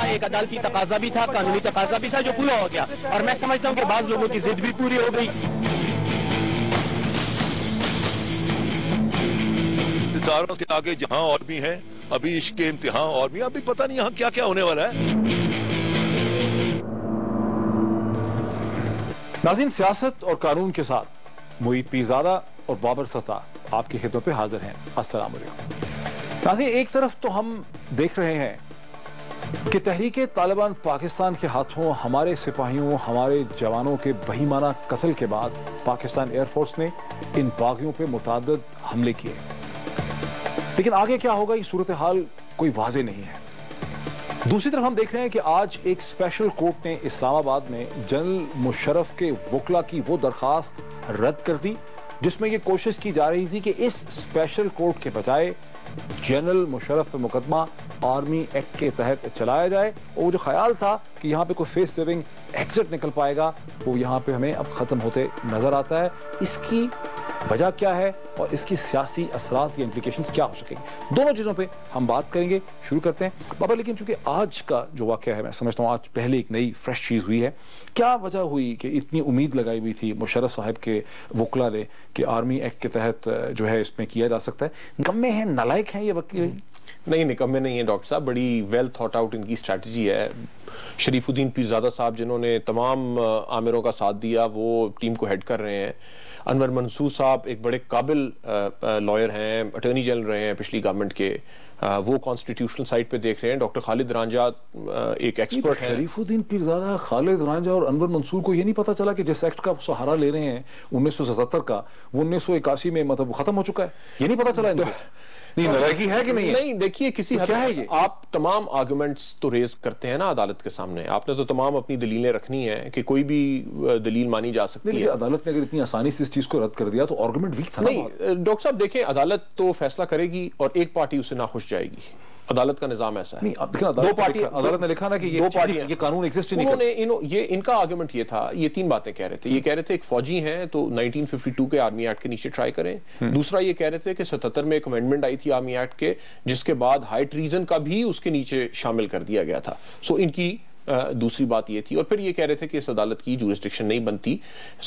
ایک عدالتی تقاضا بھی تھا, قانونی تقاضا بھی تھا جو پورا ہو گیا, اور میں سمجھتا ہوں کہ بعض لوگوں کی ضد بھی پوری ہو گئی. ستاروں کے آگے جہاں اور بھی ہیں, ابھی عشق کے امتحان اور بھی, ابھی پتہ نہیں یہاں کیا کیا ہونے والا ہے. ناظرین, سیاست اور قانون کے ساتھ معید پیرزادہ اور بابر ستار آپ کی خدمت پہ حاضر ہیں. السلام علیکم. ناظرین, ایک طرف تو ہم دیکھ رہے ہیں کہ تحریک طالبان پاکستان کے ہاتھوں ہمارے سپاہیوں, ہمارے جوانوں کے بہیمانہ قتل کے بعد پاکستان ایئر فورس نے ان باغیوں پہ متعدد حملے کیے, لیکن آگے کیا ہوگا یہ صورتحال کوئی واضح نہیں ہے. دوسری طرف ہم دیکھ رہے ہیں کہ آج ایک اسپیشل کورٹ نے اسلام آباد میں جنرل مشرف کے وکلا کی وہ درخواست رد کر دی جس میں یہ کوشش کی جا رہی تھی کہ اس اسپیشل کورٹ کے بجائے جنرل مشرف پہ مقدمہ آرمی ایکٹ کے تحت چلایا جائے, اور وہ جو خیال تھا کہ یہاں پہ کوئی فیس سیونگ ایگزٹ نکل پائے گا وہ یہاں پہ ہمیں اب ختم ہوتے نظر آتا ہے. اس کی وجہ کیا ہے اور اس کی سیاسی اثرات یا امپلیکیشنز کیا ہو سکیں گے, دونوں چیزوں پہ ہم بات کریں گے. شروع کرتے ہیں بابا, لیکن چونکہ آج کا جو واقعہ ہے میں سمجھتا ہوں آج پہلے ایک نئی فریش چیز ہوئی ہے. کیا وجہ ہوئی کہ اتنی امید لگائی ہوئی تھی مشرف صاحب کے وکلا نے کہ آرمی ایکٹ کے تحت جو ہے اس میں کیا جا سکتا ہے؟ نکمے ہیں, نالائق ہیں یہ وکیل؟ نہیں, نکمے نہیں ہیں ڈاکٹر صاحب, بڑی ویل تھاٹ آؤٹ ان کی اسٹریٹجی ہے. شریف الدین پیرزادہ صاحب جنہوں نے تمام عامروں کا ساتھ دیا وہ ٹیم کو ہیڈ کر رہے ہیں. انور منصور صاحب ایک بڑے قابل لائر ہیں, اٹارنی جنرل رہے ہیں پچھلی گورنمنٹ کے, وہ کانسٹیٹیوشنل سائٹ پہ دیکھ رہے ہیں. ڈاکٹر خالد رانجہ ایک ایکسپرٹ ہیں. شریف الدین پیرزادہ, خالد رانجہ اور انور منصور کو یہ نہیں پتا چلا کہ جس ایکٹ کا سہارا لے رہے ہیں 1977 کا, وہ 1981 میں مطلب ختم ہو چکا ہے, یہ نہیں پتا چلا ان کو؟ نہیں, نالائقی ہے کہ نہیں ہے؟ نہیں, دیکھیے کسی حد کیا ہے یہ؟ آپ تمام آرگومنٹس تو ریز کرتے ہیں نا عدالت کے سامنے, آپ نے تو تمام اپنی دلیلیں رکھنی ہیں کہ کوئی بھی دلیل مانی جا سکتی ہے. عدالت نے اگر اتنی آسانی سے اس چیز کو رد کر دیا تو آرگومنٹ ویک تھا. نہیں ڈاکٹر صاحب, دیکھیں عدالت تو فیصلہ کرے گی اور ایک پارٹی اسے ناخوش جائے گی. عدالت کا نظام ایسا ہے. دو پارٹی, عدالت نے لکھا نا کہ یہ قانون ایگزسٹ نہیں کرتا. ان کا آرگومنٹ یہ تھا, یہ تین باتیں کہہ رہے تھے. یہ کہہ رہے تھے ایک فوجی ہیں تو 1952 کے آرمی ایکٹ کے نیچے ٹرائی کریں. دوسرا یہ کہہ رہے تھے کہ 77 میں ایک امینڈمنٹ آئی تھی آرمی ایکٹ کے جس کے بعد ہائی ٹریزن کا بھی اس کے نیچے شامل کر دیا گیا تھا. سو ان کی دوسری بات یہ تھی. اور پھر یہ کہہ رہے تھے کہ اس عدالت کی جورسڈکشن نہیں بنتی.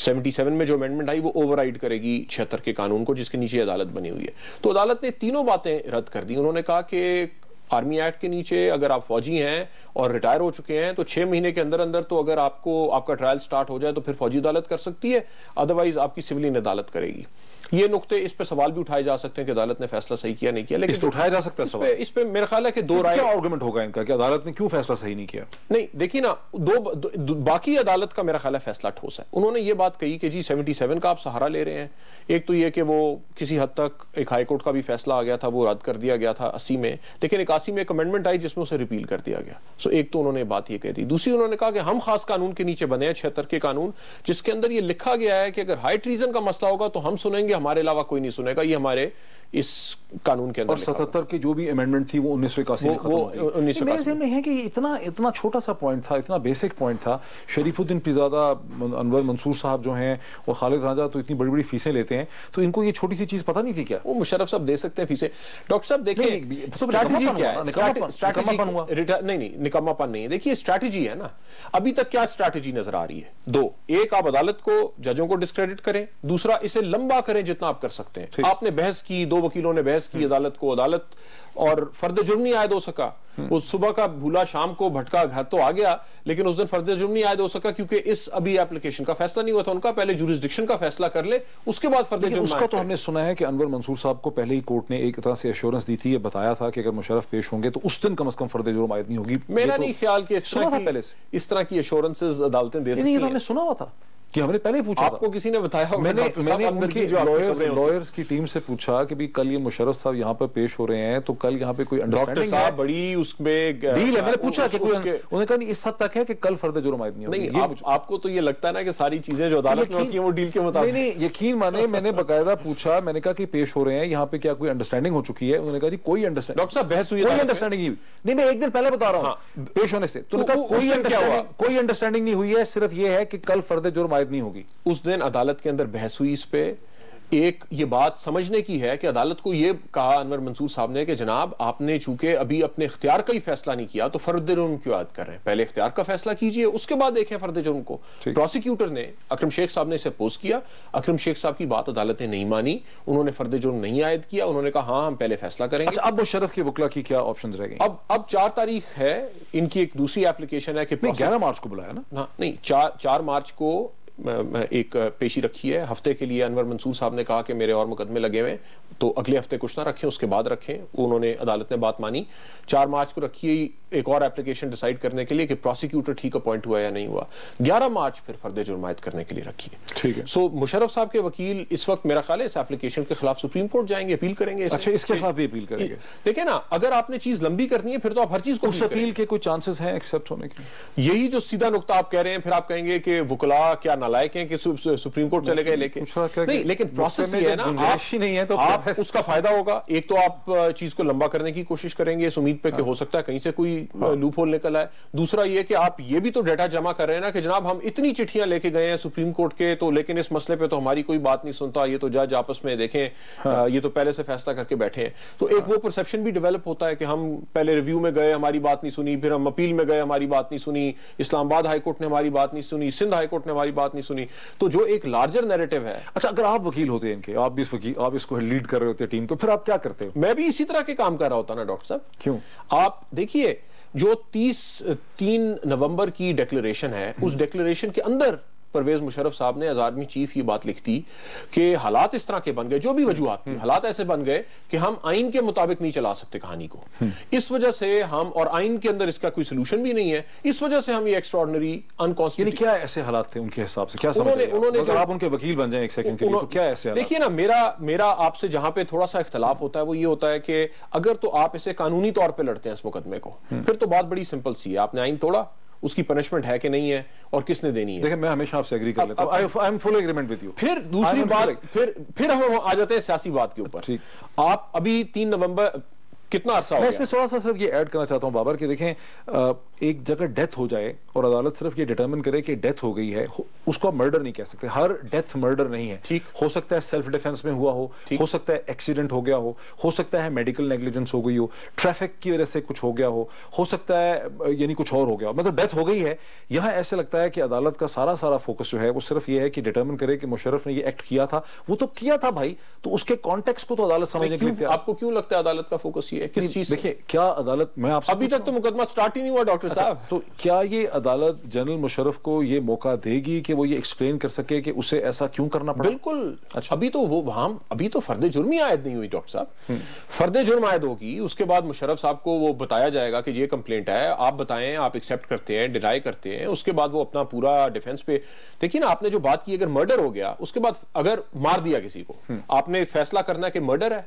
77 میں جو امینڈمنٹ آئی وہ اوور رائڈ کرے گی 76 کے قانون کو جس کے نیچے عدالت بنی ہوئی ہے. تو عدالت نے تینوں باتیں رد کر دی. انہوں نے کہا کہ آرمی ایکٹ کے نیچے اگر آپ فوجی ہیں اور ریٹائر ہو چکے ہیں تو 6 مہینے کے اندر اندر تو اگر آپ کا ٹرائل سٹارٹ ہو جائے تو پھر فوجی عدالت کر سکتی ہے, ادروائز آپ کی سولین عدالت کرے گی. یہ نقطے اس پہ سوال بھی اٹھائے جا سکتے ہیں کہ عدالت نے فیصلہ صحیح کیا نہیں کیا, لیکن اس پہ اٹھایا جا سکتا ہے سوال. اس پہ میرا خیال ہے کہ دو رائے. کیا آرگومنٹ ہوگا ان کا کہ عدالت نے کیوں فیصلہ صحیح نہیں کیا؟ نہیں دیکھیے نا, باقی عدالت کا میرا خیال ہے فیصلہ ٹھوس ہے. انہوں نے یہ بات کہی کہ جی 77 کا آپ سہارا لے رہے ہیں. ایک تو یہ کہ وہ کسی حد تک ایک ہائی کورٹ کا بھی فیصلہ آ گیا تھا, وہ رد کر دیا گیا تھا 80 میں, لیکن 81 میں ایک امینڈمنٹ آئی جس میں اسے ریپیل کر دیا گیا. سو ایک تو انہوں نے بات یہ کہہ دی. دوسری انہوں نے کہا کہ ہم خاص قانون کے نیچے بنے ہیں 76 کے قانون, جس کے اندر یہ لکھا گیا ہے کہ اگر ہائی ٹریزن کا مسئلہ ہوگا تو ہم سنیں گے, ہمارے علاوہ کوئی نہیں سنے گا. یہ ہمارے اس قانون کے اندر. اور 77 کی جو بھی امینڈمنٹ تھی وہ 1981 میں ختم ہو گئی. میرے ذہن میں ہے کہ اتنا چھوٹا سا پوائنٹ تھا, اتنا بیسک پوائنٹ تھا. شریف الدین پیرزادہ, انور منصور صاحب جو ہیں اور خالد رانجہ تو اتنی بڑی بڑی فیسیں لیتے ہیں, تو ان کو یہ چھوٹی سی چیز پتہ نہیں تھی کیا؟ وہ مشرف صاحب دے سکتے ہیں فیسیں. ڈاکٹر صاحب دیکھیں اسٹریٹجی کیا ہے. نہیں, نکما پن نہیں ہے. دیکھیے اسٹریٹجی ہے نا, ابھی تک کیا اسٹریٹجی نظر آ رہی ہے؟ دو. ایک, آپ عدالت کو, ججوں کو ڈسکریڈٹ کریں. دوسرا, اسے لمبا کریں جتنا آپ کر سکتے ہیں. آپ نے بحث کی, 2 وکیلوں نے بحث کی عدالت کو, عدالت اور فرد جرم نہیں عائد ہو سکا. وہ صبح کا بھولا شام کو بھٹکا گھر تو آ گیا, لیکن اس دن فرد جرم نہیں عائد ہو سکا کیونکہ اس ابھی اپلیکیشن کا فیصلہ نہیں ہوا تھا ان کا. پہلے جورسڈکشن کا فیصلہ کر لے, اس کے بعد فرد جرم. اس کا تو ہم نے سنا ہے کہ انور منصور صاحب کو پہلے ہی کورٹ نے ایک طرح سے ایشورنس دی تھی, یہ بتایا تھا کہ اگر مشرف پیش ہوں گے تو اس دن کم از کم فرد جرم عائد نہیں ہوگی. میرا نہیں خیال کہ اس طرح کی ایشورنسز عدالتیں دے سکتی ہیں. یہ ہم نے سنا ہوا تھا کہ ہم نے پہلے ہی پوچھا. آپ کو کسی نے بتایا ہوگا؟ میں نے ان کی لائرز کی ٹیم سے پوچھا کہ کل یہ مشرف صاحب یہاں پر پیش ہو رہے ہیں تو کل یہاں پہ کوئی انڈرسٹینڈنگ ہے؟ بڑی اس میں ڈیل ہے. میں نے پوچھا کہ انہوں نے کہا نہیں, اس حد تک ہے کہ کل فرد جرم عائد نہیں ہوگی. نہیں, آپ کو تو یہ لگتا ہے نا کہ ساری چیزیں جو عدالت میں ہوتی ہیں وہ ڈیل کے مطابق. نہیں, یقین مانے, میں نے باقاعدہ پوچھا, میں نے کہا کہ پیش ہو رہے ہیں یہاں پہ, کیا کوئی انڈرسٹینڈنگ ہو چکی ہے؟ انہوں نے کہا جی کوئی انڈرسٹینڈنگ. ڈاکٹر صاحب بحث ہوئی, کوئی انڈرسٹینڈنگ نہیں. میں ایک دن پہلے بتا رہا ہوں پیش ہونے سے, تو نے کہا کوئی انڈرسٹینڈنگ نہیں ہوئی ہے, صرف یہ ہے کہ کل فرد جرم عائد نہیں ہوگی. اس دن عدالت کے اندر بحث ہوئی اس پہ, ایک یہ بات سمجھنے کی ہے کہ عدالت کو یہ کہا انور منصور صاحب نے کہ جناب آپ نے چونکہ ابھی اپنے اختیار کا ہی فیصلہ نہیں کیا تو فرد جرم کیوں عائد کر رہے ہیں, پہلے اختیار کا فیصلہ کیجئے اس کے بعد دیکھیں فرد جرم کو. پروسیکیوٹر نے اکرم شیخ صاحب نے اسے اپوز کیا, اکرم شیخ صاحب کی بات عدالت نے نہیں مانی, انہوں نے فرد جرم نہیں عائد کیا, انہوں نے کہا ہاں ہم پہلے فیصلہ کریں گے. اچھا اب مشرف کے وکلا کی کیا آپشنز رہ گئی؟ اب 4 تاریخ ہے, ان کی ایک دوسری اپلیکیشن ہے کہ 11 مارچ کو بلایا نا, نہیں 4 مارچ کو ایک پیشی رکھی ہے ہفتے کے لیے. انور منصور صاحب نے کہا کہ میرے اور مقدمے لگے ہوئے تو اگلے ہفتے کچھ نہ رکھیں, اس کے بعد رکھیں. انہوں نے عدالت نے بات مانی. 4 مارچ کو رکھی ایک اور اپلیکیشن ڈیسائیڈ کرنے کے لیے کہ پروسیکیوٹر ٹھیک اپوائنٹ ہوا یا نہیں ہوا. 11 مارچ پھر فرد جرم عائد کرنے کے لیے رکھی ہے. ٹھیک ہے. سو مشرف صاحب کے وکیل اس وقت میرا خیال ہے اس اپلیکیشن کے خلاف سپریم کورٹ جائیں گے, اپیل کریں گے. اچھا اس کے خلاف بھی اپیل کریں گے؟ دیکھیں نا, اگر آپ نے چیز لمبی کرنی ہے پھر تو آپ ہر چیز کو اس اپیل کے کوئی چانسز ہیں ایکسپٹ ہونے کے؟ یہی جو سیدھا نقطہ آپ کہہ رہے ہیں, پھر آپ کہیں گے کہ وکلا کیا نالائق ہیں کہ سپریم کورٹ چلے گئے, نہیں لیکن پروسیس یہ ہے نا, آپ اس کا فائدہ ہوگا. ایک تو آپ چیز کو لمبا کرنے کی کوشش کریں گے اس امید پہ کہ ہو سکتا ہے کہیں سے کوئی لوپ ہول نکل آئے. دوسرا یہ کہ آپ یہ بھی تو ڈیٹا جمع کر رہے ہیں نا کہ جناب ہم اتنی چٹھیاں لے کے گئے ہیں سپریم کورٹ کے, تو لیکن اس مسئلے پہ تو ہماری کوئی بات نہیں سنتا, یہ تو جج آپس میں دیکھیں یہ تو پہلے سے فیصلہ کر کے بیٹھے ہیں. تو ایک وہ پرسپشن بھی ڈیولپ ہوتا ہے کہ ہم پہلے ریویو میں گئے ہماری بات نہیں سنی, پھر ہم اپیل میں گئے ہماری بات نہیں سنی, اسلام آباد ہائی کورٹ نے ہماری بات نہیں سنی, سندھ ہائی کورٹ نے ہماری بات نہیں سنی. تو جو ایک لارجر نیریٹو ہے. اچھا اگر آپ وکیل ہوتے ہیں ان کے, آپ بھی آپ اس کو لیڈ کر رہے ہوتے ٹیم, تو پھر آپ کیا کرتے ہیں؟ میں بھی اسی طرح کے کام کر رہا ہوتا نا ڈاکٹر صاحب. کیوں؟ آپ دیکھیے جو 3 نومبر کی ڈیکلریشن ہے, اس ڈیکلریشن کے اندر پرویز مشرف صاحب نے ایز آرمی چیف یہ بات لکھتی کہ حالات اس طرح کے بن گئے, جو بھی وجوہات تھی, حالات ایسے بن گئے کہ ہم آئین کے مطابق نہیں چلا سکتے کہانی کو. اس وجہ سے ہم, اور آئین کے اندر اس کا کوئی سلوشن بھی نہیں ہے, اس وجہ سے ہم یہ ایکسٹراڈنری انکانسٹیٹیوشنل. یعنی کیا ایسے حالات تھے ان کے حساب سے, کیا سمجھ رہے ہیں اگر آپ ان کے وکیل بن جائیں ایک سیکنڈ کے لیے, تو کیا ایسے حالات؟ دیکھیے نا, میرا آپ سے جہاں پہ تھوڑا سا اختلاف ہوتا ہے وہ یہ ہوتا ہے کہ اگر تو آپ اسے قانونی طور پہ لڑتے ہیں اس مقدمے کو, پھر تو بات بڑی سمپل سی ہے, آپ نے آئین توڑا, اس کی پنشمنٹ ہے کہ نہیں ہے اور کس نے دینی ہے. دیکھیں میں ہمیشہ آپ سے ایگری کر لیتا ہوں, I am full agreement with you. پھر دوسری بات, پھر ہم آ جاتے ہیں سیاسی بات کے اوپر. آپ ابھی 3 نومبر کتنا عرصہ ہو گیا؟ میں اس میں تھوڑا سا صرف یہ ایڈ کرنا چاہتا ہوں بابر کہ دیکھیں ایک جگہ ڈیتھ ہو جائے اور عدالت صرف یہ ڈیٹرمن کرے کہ ڈیتھ ہو گئی ہے, اس کو مرڈر نہیں کہہ سکتے. ہر ڈیتھ مرڈر نہیں ہے. ٹھیک ہو سکتا ہے سیلف ڈیفense میں ہوا ہو سکتا ہے ایکسیڈنٹ ہو گیا ہو سکتا ہے میڈیکل نیگلیجنس ہو گئی ٹریفک کی وجہ سے کچھ ہو گیا ہو سکتا ہے یعنی کچھ اور ہو گیا, مطلب ڈیتھ ہو گئی ہے. یہاں ایسے لگتا ہے کہ عدالت کا سارا فوکس جو ہے وہ صرف یہ ہے کہ ڈیٹرمن کرے کہ مشرف نے یہ ایکٹ کیا تھا, وہ تو کیا تھا بھائی, تو اس کے کانٹیکسٹ کو تو عدالت سمجھنے کے لیے. آپ کو کیوں لگتا ہے عدالت کا فوکس یہ ہے کس چیز؟ دیکھیں کیا عدالت, میں آپ سے ابھی تک تو مقدمہ سٹارٹ ہی نہیں ہوا ڈاکٹر صاحب, تو کیا یہ عدالت جنرل مشرف کو یہ موقع دے گی کہ وہ یہ ایکسپلین کر سکے کہ اسے ایسا کیوں کرنا پڑا؟ بالکل. ابھی تو وہ وہاں ابھی تو فرد جرم ہی عائد نہیں ہوئی ڈاکٹر صاحب. فرد جرم عائد ہوگی, اس کے بعد مشرف صاحب کو وہ بتایا جائے گا کہ یہ کمپلینٹ ہے, آپ بتائیں, آپ ایکسیپٹ کرتے ہیں, ڈینائی کرتے ہیں, اس کے بعد وہ اپنا پورا ڈیفنس پہ. دیکھیے نا, آپ نے جو بات کی, اگر مرڈر ہو گیا, اس کے بعد اگر مار دیا کسی کو, آپ نے فیصلہ کرنا ہے کہ مرڈر ہے,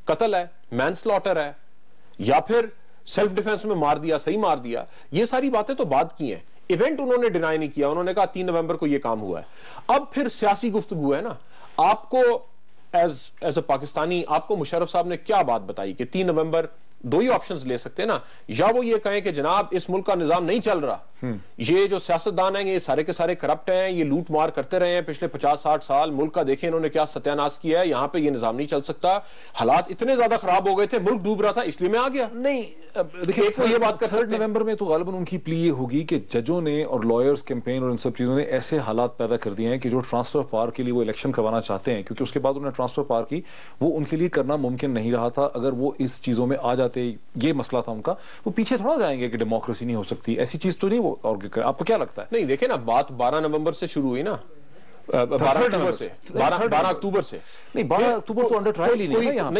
قتل ہے, مین سلاٹر ہے, یا پھر سیلف ڈیفنس میں مار دیا, صحیح مار دیا. یہ ساری باتیں تو بات کی ہیں, ایونٹ انہوں نے ڈینائی نہیں کیا, انہوں نے کہا 3 نومبر کو یہ کام ہوا ہے. اب پھر سیاسی گفتگو ہے نا, آپ کو ایز اے پاکستانی آپ کو مشرف صاحب نے کیا بات بتائی کہ 3 نومبر 2 ہی آپشنز لے سکتے ہیں نا, یا وہ یہ کہیں کہ جناب اس ملک کا نظام نہیں چل رہا, یہ جو سیاستدان ہیں یہ سارے کے سارے کرپٹ ہیں, یہ لوٹ مار کرتے رہے ہیں پچھلے 50-60 سال, ملک کا دیکھیں انہوں نے کیا ستیاناش کیا ہے, یہاں پہ یہ نظام نہیں چل سکتا, حالات اتنے زیادہ خراب ہو گئے تھے, ملک ڈوب رہا تھا, اس لیے میں آ گیا. نہیں دیکھیں وہ یہ بات کر 3 نومبر میں تو غالباً ان کی پلی یہ ہوگی کہ ججوں نے اور لائرز کیمپین اور ان سب چیزوں نے ایسے حالات پیدا کر دیے ہیں کہ جو ٹرانسفر آف پاور کے لیے وہ الیکشن کروانا چاہتے ہیں, کیونکہ اس کے بعد انہوں نے ٹرانسفر پاور کی, وہ ان کے لیے کرنا ممکن نہیں رہا تھا. اگر وہ اس چیزوں میں آ جاتے, یہ مسئلہ تھا ان کا, وہ پیچھے تھوڑا جائیں گے کہ ڈیموکریسی نہیں ہو سکتی, ایسی چیز تو نہیں. وہ اور آپ کو کیا لگتا ہے؟ نہیں دیکھیں نا, بات 12 نومبر سے شروع ہوئی نا, 12 اکتوبر سے. نہیں 12 اکتوبر تو انڈر ٹرائل ہی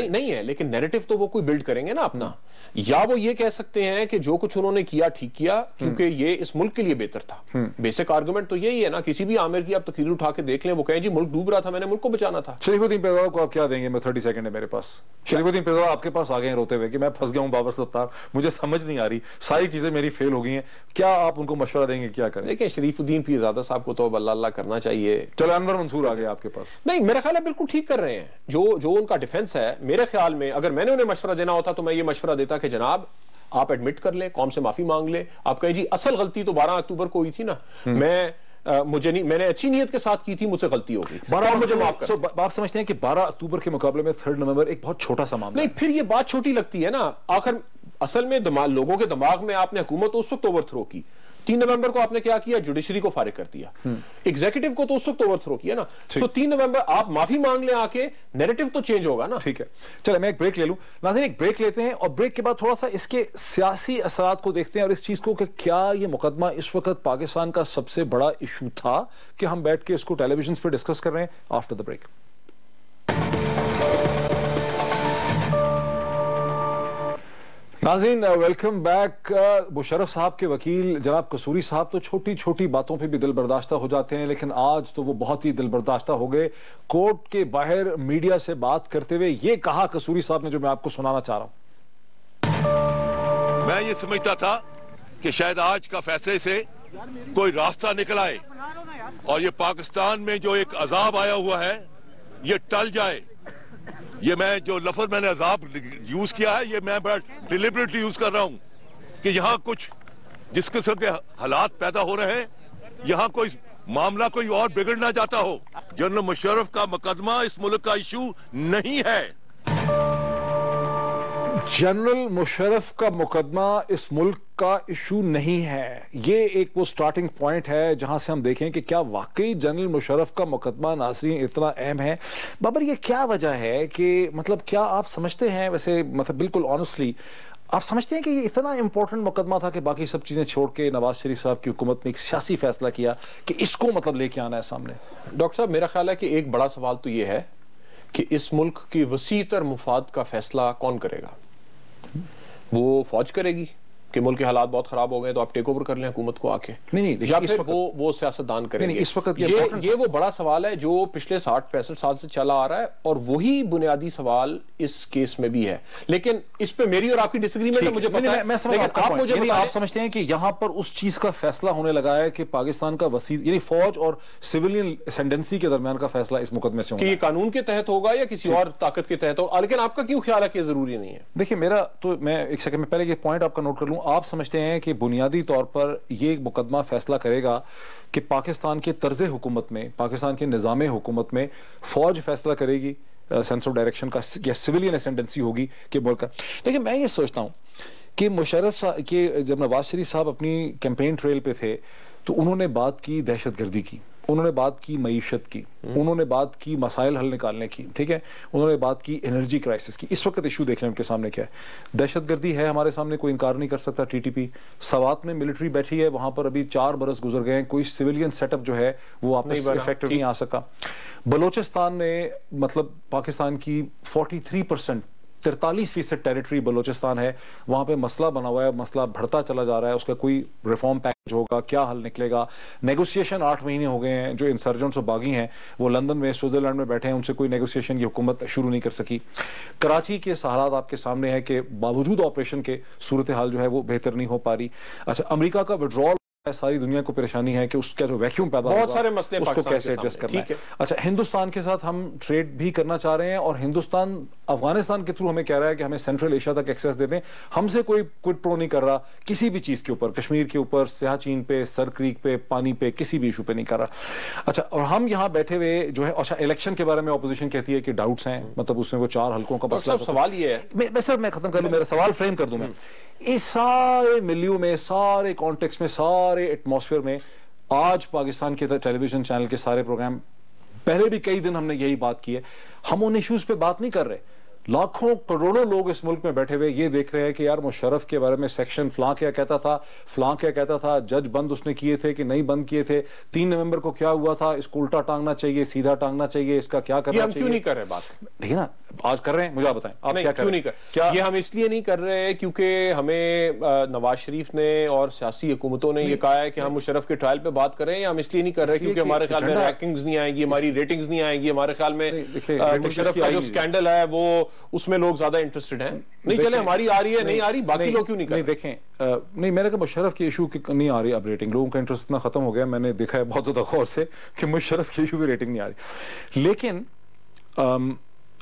نہیں ہے, لیکن نیریٹو تو وہ کوئی بلڈ کریں گے نا اپنا, یا وہ یہ کہہ سکتے ہیں کہ جو کچھ انہوں نے کیا ٹھیک کیا کیونکہ یہ اس ملک کے لیے بہتر تھا. بیسک آرگومنٹ تو یہی ہے نا, کسی بھی عامر کی آپ تقریر اٹھا کے دیکھ لیں, وہ کہیں جی ملک ڈوب رہا تھا, میں نے ملک کو بچانا تھا. شریف الدین پیزاوار کو آپ کیا دیں گے؟ میں 30 سیکنڈ ہے میرے پاس. شریف الدین پیزاوار آپ کے پاس آ گئے ہیں روتے ہوئے کہ میں پھنس گیا ہوں بابر ستار, مجھے سمجھ نہیں آ رہی, ساری چیزیں میری فیل ہو گئی ہیں, کیا آپ ان کو مشورہ دیں گے کیا کریں؟ دیکھیں شریف الدین پیرزادہ صاحب کو تو اللہ کرنا چاہیے. چلو انور منصور آ گئے آپ کے پاس. نہیں میرا خیال ہے بالکل ٹھیک کر رہے ہیں, جو ان کا ڈیفنس ہے. میرے خیال میں اگر میں نے انہیں مشورہ دینا ہوتا تو میں یہ مشورہ دیتا کہ جناب آپ ایڈمٹ کر لیں, قوم سے معافی مانگ لیں, آپ کہیں جی اصل غلطی تو 12 اکتوبر کو ہوئی تھی نا, مجھے نہیں, میں نے اچھی نیت کے ساتھ کی تھی, مجھ سے غلطی ہوگی, مجھے معاف کر. آپ سمجھتے ہیں کہ 12 اکتوبر کے مقابلے میں 3 نومبر ایک بہت چھوٹا سا معاملہ نہیں, پھر یہ بات چھوٹی لگتی ہے نا. آخر اصل میں لوگوں کے دماغ میں آپ نے حکومت اس وقت اوور تھرو کی, 3 نومبر کو آپ نے کیا کیا, جوڈیشری کو فارغ کر دیا, ایگزیکٹو کو تو اس وقت اوور تھرو کیا نا. سو 3 نومبر آپ معافی مانگ لیں آ کے, نیریٹو تو چینج ہوگا نا. ٹھیک ہے, چلے میں ایک بریک لے لوں. ناظرین ایک بریک لیتے ہیں اور بریک کے بعد تھوڑا سا اس کے سیاسی اثرات کو دیکھتے ہیں اور اس چیز کو کہ کیا یہ مقدمہ اس وقت پاکستان کا سب سے بڑا ایشو تھا کہ ہم بیٹھ کے اس کو ٹیلی ویژن پہ ڈسکس کر رہے ہیں آفٹر دا بریک. ناظرین ویلکم بیک. مشرف صاحب کے وکیل جناب قصوری صاحب تو چھوٹی چھوٹی باتوں پہ بھی دل برداشتہ ہو جاتے ہیں, لیکن آج تو وہ بہت ہی دل برداشتہ ہو گئے. کورٹ کے باہر میڈیا سے بات کرتے ہوئے یہ کہا قصوری صاحب نے, جو میں آپ کو سنانا چاہ رہا ہوں. میں یہ سمجھتا تھا کہ شاید آج کا فیصلے سے کوئی راستہ نکل آئے اور یہ پاکستان میں جو ایک عذاب آیا ہوا ہے یہ ٹل جائے. یہ میں جو لفظ میں نے عذاب یوز کیا ہے, یہ میں ڈیلیبریٹلی یوز کر رہا ہوں کہ یہاں کچھ جس قسم کے حالات پیدا ہو رہے ہیں, یہاں کوئی معاملہ کوئی اور بگڑ نہ جاتا ہو. جنرل مشرف کا مقدمہ اس ملک کا ایشو نہیں ہے. جنرل مشرف کا مقدمہ اس ملک کا ایشو نہیں ہے, یہ ایک وہ سٹارٹنگ پوائنٹ ہے جہاں سے ہم دیکھیں کہ کیا واقعی جنرل مشرف کا مقدمہ ناظرین اتنا اہم ہے. بابر یہ کیا وجہ ہے کہ مطلب کیا آپ سمجھتے ہیں, ویسے مطلب بالکل آنیسٹلی آپ سمجھتے ہیں کہ یہ اتنا امپورٹنٹ مقدمہ تھا کہ باقی سب چیزیں چھوڑ کے نواز شریف صاحب کی حکومت نے ایک سیاسی فیصلہ کیا کہ اس کو مطلب لے کے آنا ہے سامنے؟ ڈاکٹر صاحب میرا خیال ہے کہ ایک بڑا سوال تو یہ ہے کہ اس ملک کی وسیع تر مفاد کا فیصلہ کون کرے گا. وہ فوج کرے گی کہ ملک کے حالات بہت خراب ہو گئے تو آپ ٹیک اوور کر لیں حکومت کو آ کے, نہیں, یا پھر وہ سیاستدان کریں گے. اس وقت یہ وہ بڑا سوال ہے جو پچھلے 60-65 سال سے چلا آ رہا ہے, اور وہی بنیادی سوال اس کیس میں بھی ہے. لیکن اس پہ میری اور آپ کی ڈس ایگریمنٹ ہے, مجھے پتا ہے, میں سمجھ آپ سمجھتے ہیں کہ یہاں پر اس چیز کا فیصلہ ہونے لگا ہے کہ پاکستان کا وسیع یعنی فوج اور سیولین اسینڈنسی کے درمیان کا فیصلہ اس مقدمے سے کہ یہ قانون کے تحت ہوگا یا کسی اور طاقت کے تحت ہوگا. لیکن آپ کا کیوں خیال ہے کہ یہ ضروری نہیں ہے؟ دیکھیں میرا تو, میں ایک سیکنڈ میں پہلے یہ پوائنٹ آپ کا نوٹ کر لوں. آپ سمجھتے ہیں کہ بنیادی طور پر یہ مقدمہ فیصلہ کرے گا کہ پاکستان کے طرز حکومت میں, پاکستان کے نظام حکومت میں فوج فیصلہ کرے گی, سینس آف ڈائریکشن کا, یا سیولین اسینڈنسی ہوگی کہ ملک کا. لیکن میں یہ سوچتا ہوں کہ مشرف صاحب کے جب نواز شریف صاحب اپنی کیمپین ٹریل پہ تھے تو انہوں نے بات کی دہشت گردی کی, انہوں نے بات کی معیشت کی, انہوں نے بات کی مسائل حل نکالنے کی, ٹھیک ہے, انہوں نے بات کی انرجی کرائسس کی. اس وقت ایشو دیکھ لیں ان کے سامنے کیا ہے. دہشت گردی ہے ہمارے سامنے, کوئی انکار نہیں کر سکتا. ٹی ٹی پی سوات میں ملٹری بیٹھی ہے, وہاں پر ابھی 4 برس گزر گئے ہیں, کوئی سیولین سیٹ اپ جو ہے وہ واپس افیکٹو نہیں آ سکا. بلوچستان میں مطلب پاکستان کی 43% 43% ٹیریٹری بلوچستان ہے, وہاں پہ مسئلہ بنا ہوا ہے, مسئلہ بڑھتا چلا جا رہا ہے. اس کا کوئی ریفارم پیکج ہوگا, کیا حل نکلے گا؟ نیگوسیشن 8 مہینے ہو گئے ہیں. جو انسرجنٹس اور باغی ہیں وہ لندن میں, سوئٹزرلینڈ میں بیٹھے ہیں, ان سے کوئی نیگوسیشن کی حکومت شروع نہیں کر سکی. کراچی کے حالات آپ کے سامنے ہے کہ باوجود آپریشن کے صورتحال جو ہے وہ بہتر نہیں ہو پا رہی. اچھا, امریکہ کا وڈرال ساری دنیا کو پریشانی ہے کہ اس کا جو ویکیوم پیدا ہوگا, بہت سارے مسئلے اس کو کیسے ایڈجسٹ کرنا ہے. اچھا, ہندوستان کے ساتھ ہم ٹریڈ بھی کرنا چاہ رہے ہیں اور ہندوستان افغانستان کے تھرو ہمیں کہہ رہا ہے کہ ہمیں سینٹرل ایشیا تک ایکسیس دے دیں. ہم سے کوئی کوئٹ پرو نہیں کر رہا کسی بھی چیز کے اوپر, کشمیر کے اوپر, سیاہ چین پہ, سر کریک پہ, پانی پہ, کسی بھی ایشو پہ نہیں کر رہا. اچھا, اور ہم یہاں بیٹھے ہوئے جو ہے, اچھا الیکشن کے بارے میں اپوزیشن کہتی ہے کہ ڈاؤٹس ہیں, مطلب اس میں وہ 4 حلقوں کا مسئلہ. سوال یہ ہے, میں ختم کر لوں, میرا سوال فریم کر دوں. میں اس سارے ملیوں میں, سارے کانٹیکس میں, سارے ایٹماسفیئر میں آج پاکستان کے ٹیلی ویژن چینل کے سارے پروگرام, پہلے بھی کئی دن ہم نے یہی بات کی ہے, ہم ان ایشوز پہ بات نہیں کر رہے. لاکھوں کروڑوں لوگ اس ملک میں بیٹھے ہوئے یہ دیکھ رہے ہیں کہ یار مشرف کے بارے میں سیکشن فلاں کیا کہتا تھا, فلاں کیا کہتا تھا, جج بند اس نے کیے تھے کہ نہیں بند کیے تھے, 3 نومبر کو کیا ہوا تھا, اس کو الٹا ٹانگنا چاہیے, سیدھا ٹانگنا چاہیے, اس کا کیا کرنا چاہیے. ہم کیوں نہیں کر رہے بات؟ دیکھیں نا آج کر رہے ہیں, مجھے آپ بتائیں آپ کیا کر رہے ہیں. یہ ہم اس لیے نہیں کر رہے کیونکہ ہمیں نواز شریف نے اور سیاسی حکومتوں نے یہ کہا ہے کہ ہم مشرف کے ٹرائل پہ بات کریں, یا ہم اس لیے نہیں کر رہے کیونکہ ہمارے خیال میں رینکنگز نہیں آئیں گی, ہماری ریٹنگز نہیں آئیں گی, ہمارے خیال میں مشرف کا جو سکینڈل ہے وہ اس میں لوگ زیادہ انٹرسٹڈ ہیں. نہیں چلے ہماری آ رہی ہے, نہیں آ رہی, باقی لوگ کیوں نہیں کر رہے؟ دیکھیں نہیں, میں نے کہا مشرف کی ایشو نہیں آ رہی اب ریٹنگ, لوگوں کا انٹرسٹ اتنا ختم ہو گیا, میں نے دیکھا ہے بہت زیادہ غور سے کہ مشرف کی ایشو کی ریٹنگ نہیں آ رہی. لیکن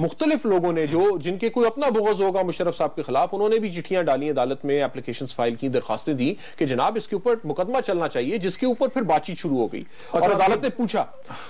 مختلف لوگوں نے جو جن کے کوئی اپنا بغض ہوگا مشرف صاحب کے خلاف، انہوں نے بھی چٹھیاں ڈالی عدالت میں، اپلیکیشنز فائل کی، درخواستیں دی کہ جناب اس کے اوپر مقدمہ چلنا چاہیے، جس کے اوپر پھر بات چیت شروع ہو گئی اور عدالت نے پوچھا.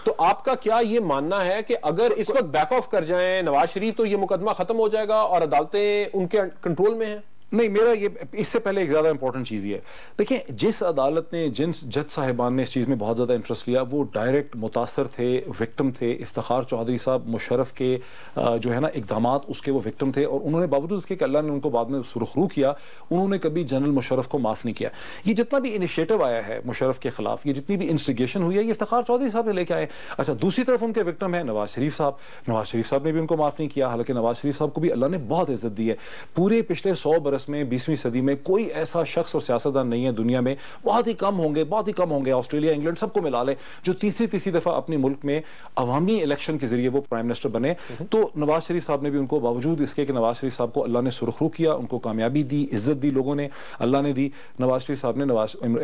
تو آپ کا کیا یہ ماننا ہے کہ اگر اس وقت بیک آف کر جائیں نواز شریف تو یہ مقدمہ ختم ہو جائے گا اور عدالتیں ان کے کنٹرول میں ہیں؟ نہیں، میرا یہ اس سے پہلے ایک زیادہ امپورٹنٹ چیز یہ ہے، دیکھیں جس عدالت نے، جن جج صاحبان نے اس چیز میں بہت زیادہ انٹرسٹ لیا، وہ ڈائریکٹ متاثر تھے، وکٹم تھے. افتخار چودھری صاحب مشرف کے جو ہے نا اقدامات، اس کے وہ وکٹم تھے، اور انہوں نے باوجود اس کے کہ اللہ نے ان کو بعد میں سرخرو کیا، انہوں نے کبھی جنرل مشرف کو معاف نہیں کیا. یہ جتنا بھی انیشیٹو آیا ہے مشرف کے خلاف، یہ جتنی بھی انسٹیگیشن ہوئی ہے، یہ افتخار چودھری صاحب نے لے کے آئے. اچھا، دوسری طرف ان کے وکٹم ہے نواز شریف صاحب. نواز شریف صاحب نے بھی ان کو معاف نہیں کیا، حالانکہ نواز شریف صاحب کو بھی اللہ نے بہت عزت دی ہے. پورے پچھلے 100 برس میں، 20ویں صدی میں کوئی ایسا شخص اور سیاستدان نہیں ہے دنیا میں، بہت ہی کم ہوں گے، آسٹریلیا، انگلینڈ سب کو ملا لیں، جو تیسری دفعہ اپنے ملک میں عوامی الیکشن کے ذریعے وہ پرائم منسٹر بنے. تو نواز شریف صاحب نے بھی ان کو، باوجود اس کے کہ نواز شریف صاحب کو اللہ نے سرخرو کیا، ان کو کامیابی دی، عزت دی لوگوں نے، اللہ نے دی، نواز شریف صاحب نے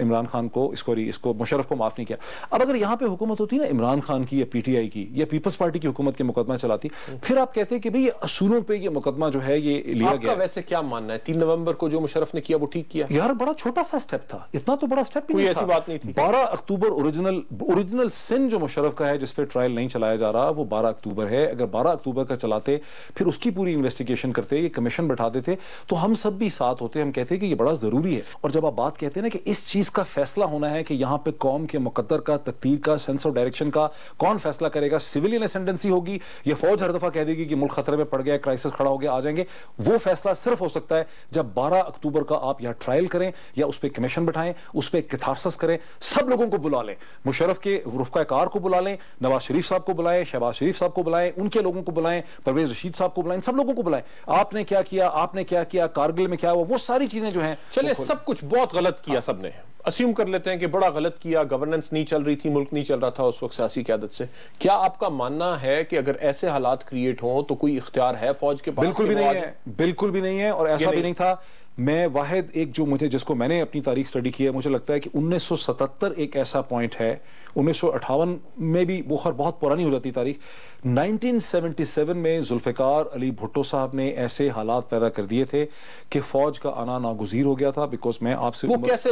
عمران خان کو، اس کو مشرف کو معاف نہیں کیا. اب اگر یہاں پہ حکومت ہوتی نا عمران خان کی یا پی ٹی آئی کی یا پیپلز پارٹی کی حکومت کے مقدمہ چلاتی، پھر آپ کہتے ہیں کہ بھئی یہ اصولوں پہ یہ مقدمہ جو ہے یہ لیا گیا. آپ کا ویسے کیا ماننا ہے 3 نومبر کو جو مشرف نے کیا وہ ٹھیک کیا؟ یار بڑا چھوٹا سا سٹیپ تھا، اتنا تو بڑا سٹیپ کوئی ایسی بات نہیں تھی. 12 اکتوبر اوریجنل سن جو مشرف کا ہے جس پہ ٹرائل نہیں چلایا جا رہا، وہ 12 اکتوبر ہے. اگر 12 اکتوبر کا چلاتے، پھر اس کی پوری انویسٹیگیشن کرتے، یہ کمیشن بٹھاتے تھے، تو ہم سب بھی ساتھ ہوتے. ہم کہتے ہیں کہ یہ بڑا ضروری ہے. اور جب آپ بات کہتے ہیں نا کہ اس چیز کا فیصلہ ہونا ہے کہ یہاں پہ قوم کے مقدر کا، تقدیر کا، سینس آف ڈائریکشن کا کون فیصلہ کرے گا، سویلین اسینڈنسی ہوگی، یہ فوج ہر دفعہ کہہ دے گی کہ ملک خطرے میں پڑ گیا، کرائسس کھڑا ہو گیا، آ جائیں گے. وہ فیصلہ صرف ہو سکتا ہے جب 12 اکتوبر کا آپ یا ٹرائل کریں یا اس پہ کمیشن بٹھائیں، اس پہ کیتھارسس کریں، سب لوگوں کو بلا لیں، مشرف کے رفقۂ کار کو بلا لیں، نواز شریف صاحب کو بلائیں، شہباز شریف صاحب کو بلائیں، ان کے لوگوں کو بلائیں، پرویز رشید صاحب کو بلائیں، سب لوگوں کو بلائیں. آپ نے کیا کیا، آپ نے کیا کیا، کارگل میں کیا ہوا، وہ ساری چیزیں جو ہیں. چلے سب کچھ بہت غلط کیا، سب نے اسیوم کر لیتے ہیں کہ بڑا غلط کیا، گورننس نہیں چل رہی تھی، ملک نہیں چل رہا تھا اس وقت سیاسی قیادت سے. کیا آپ کا ماننا ہے کہ اگر ایسے حالات کریٹ ہوں تو کوئی اختیار ہے فوج کے پاس؟ بالکل بھی نہیں ہے، بالکل بھی نہیں ہے، اور ایسا بھی نہیں تھا. میں واحد ایک جو جس کو میں نے اپنی تاریخ سٹڈی کی ہے، مجھے لگتا ہے کہ 1977 ایک ایسا پوائنٹ ہے، 1958 میں بھی، وہ خیر بہت پرانی ہو جاتی تاریخ. 1977 میں ذوالفقار علی بھٹو صاحب نے ایسے حالات پیدا کر دیے تھے کہ فوج کا آنا ناگزیر ہو گیا تھا. بیکاز میں آپ سے